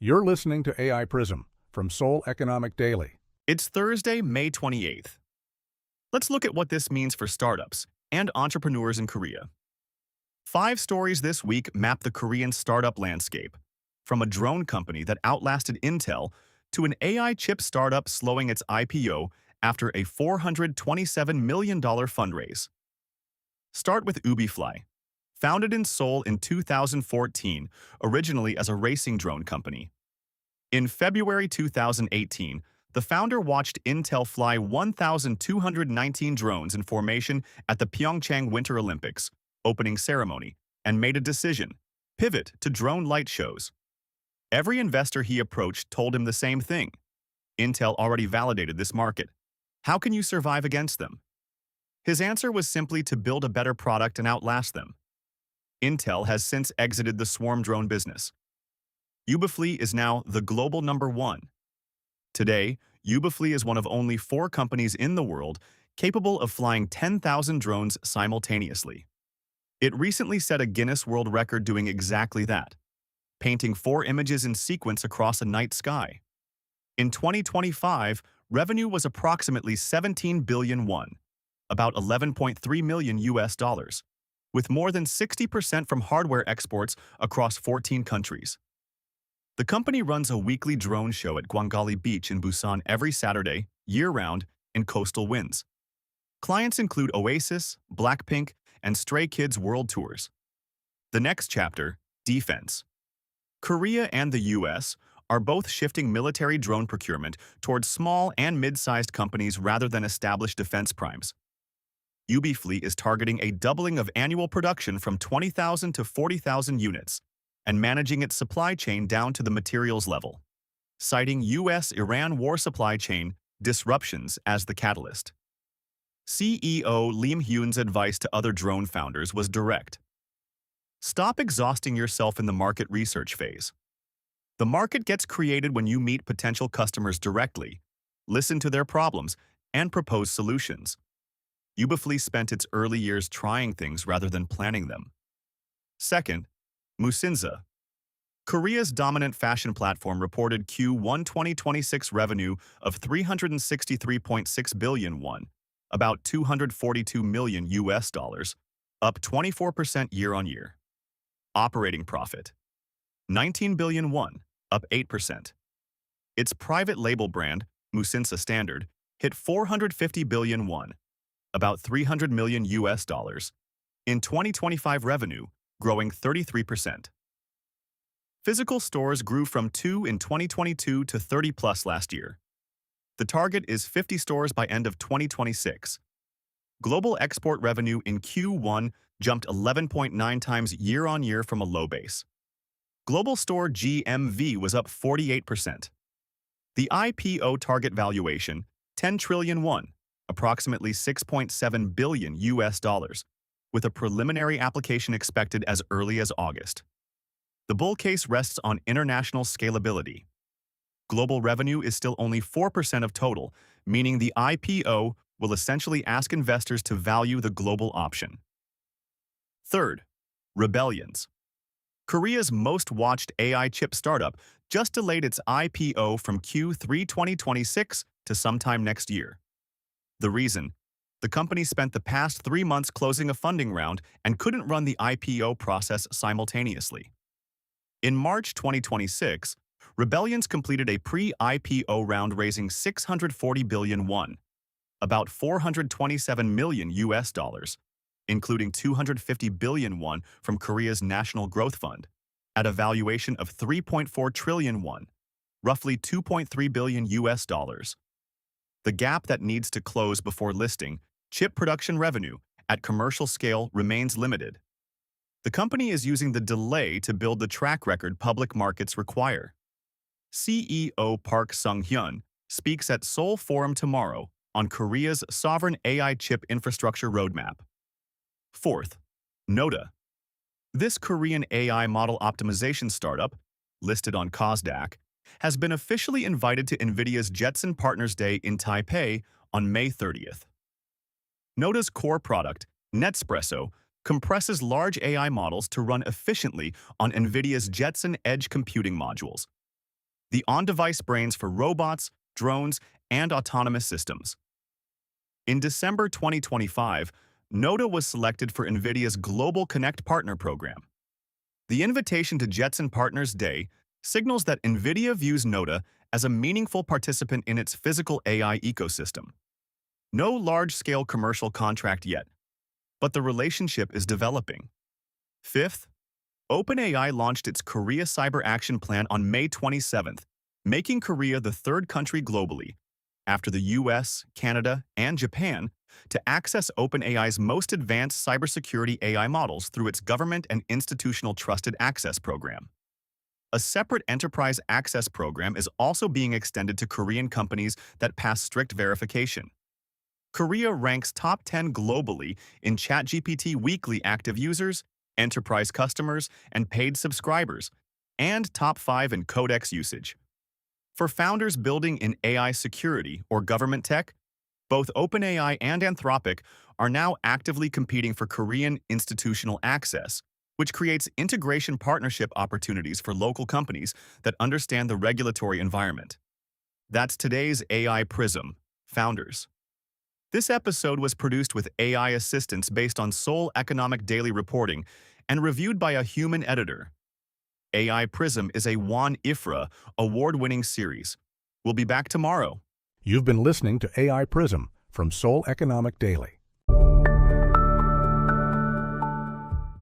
You're listening to AI PRISM from Seoul Economic Daily. It's Thursday, May 28th. Let's look at what this means for startups and entrepreneurs in Korea. 5 stories this week map the Korean startup landscape, from a drone company that outlasted Intel to an AI chip startup slowing its IPO after a $427 million fundraise. Start with Ubifly. Founded in Seoul in 2014, originally as a racing drone company. In February 2018, the founder watched Intel fly 1,219 drones in formation at the Pyeongchang Winter Olympics opening ceremony and made a decision: pivot to drone light shows. Every investor he approached told him the same thing. Intel already validated this market. How can you survive against them? His answer was simply to build a better product and outlast them. Intel has since exited the swarm drone business. Ubifly is now the global #1. Today, Ubifly is one of only 4 companies in the world capable of flying 10,000 drones simultaneously. It recently set a Guinness World Record doing exactly that, painting 4 images in sequence across a night sky. In 2025, revenue was approximately 17 billion won, about $11.3 million US, with more than 60% from hardware exports across 14 countries. The company runs a weekly drone show at Gwangali Beach in Busan every Saturday, year-round, in coastal winds. Clients include Oasis, Blackpink, and Stray Kids World Tours. The next chapter, defense. Korea and the US are both shifting military drone procurement towards small and mid-sized companies rather than established defense primes. Ubifly is targeting a doubling of annual production from 20,000 to 40,000 units, and managing its supply chain down to the materials level, citing US-Iran war supply chain disruptions as the catalyst. CEO Lim Hyun's advice to other drone founders was direct. Stop exhausting yourself in the market research phase. The market gets created when you meet potential customers directly, listen to their problems, and propose solutions. Ubifly spent its early years trying things rather than planning them. Second, Musinsa. Korea's dominant fashion platform reported Q1 2026 revenue of 363.6 billion won, about $242 million US, up 24% year-on-year. Operating profit: 19 billion won, up 8%. Its private label brand, Musinsa Standard, hit 450 billion won, about $300 million US, in 2025 revenue, growing 33%. Physical stores grew from 2 in 2022 to 30+ last year. The target is 50 stores by end of 2026. Global export revenue in Q1 jumped 11.9 times year-on-year from a low base. Global store GMV was up 48%. The IPO target valuation, 10 trillion won, approximately $6.7 billion US, with a preliminary application expected as early as August. The bull case rests on international scalability. Global revenue is still only 4% of total, meaning the IPO will essentially ask investors to value the global option. Third, rebellions. Korea's most watched AI chip startup just delayed its IPO from Q3 2026 to sometime next year. The reason? The company spent the past 3 months closing a funding round and couldn't run the IPO process simultaneously. In March 2026, Rebellions completed a pre-IPO round raising 640 billion won, about $427 million US, including 250 billion won from Korea's National Growth Fund, at a valuation of 3.4 trillion won, roughly $2.3 billion US. The gap that needs to close before listing, chip production revenue, at commercial scale remains limited. The company is using the delay to build the track record public markets require. CEO Park Sung-hyun speaks at Seoul Forum tomorrow on Korea's sovereign AI chip infrastructure roadmap. Fourth, Nota. This Korean AI model optimization startup, listed on Kosdaq, has been officially invited to Nvidia's Jetson Partners Day in Taipei on May 30th. Nota's core product, Netspresso, compresses large AI models to run efficiently on Nvidia's Jetson edge computing modules. the on-device brains for robots, drones, and autonomous systems. In December 2025, Nota was selected for Nvidia's Global Connect Partner Program. The invitation to Jetson Partners Day signals that Nvidia views Nota as a meaningful participant in its physical AI ecosystem. No large-scale commercial contract yet, but the relationship is developing. Fifth, OpenAI launched its Korea Cyber Action Plan on May 27th, making Korea the third country globally, after the US, Canada, and Japan, to access OpenAI's most advanced cybersecurity AI models through its Government and Institutional Trusted Access Program. A separate enterprise access program is also being extended to Korean companies that pass strict verification. Korea ranks top 10 globally in ChatGPT weekly active users, enterprise customers, and paid subscribers, and top 5 in Codex usage. For founders building in AI security or government tech, both OpenAI and Anthropic are now actively competing for Korean institutional access, which creates integration partnership opportunities for local companies that understand the regulatory environment. That's today's AI PRISM, Founders. This episode was produced with AI assistance based on Seoul Economic Daily reporting and reviewed by a human editor. AI PRISM is a Juan Ifra award-winning series. We'll be back tomorrow. You've been listening to AI PRISM from Seoul Economic Daily.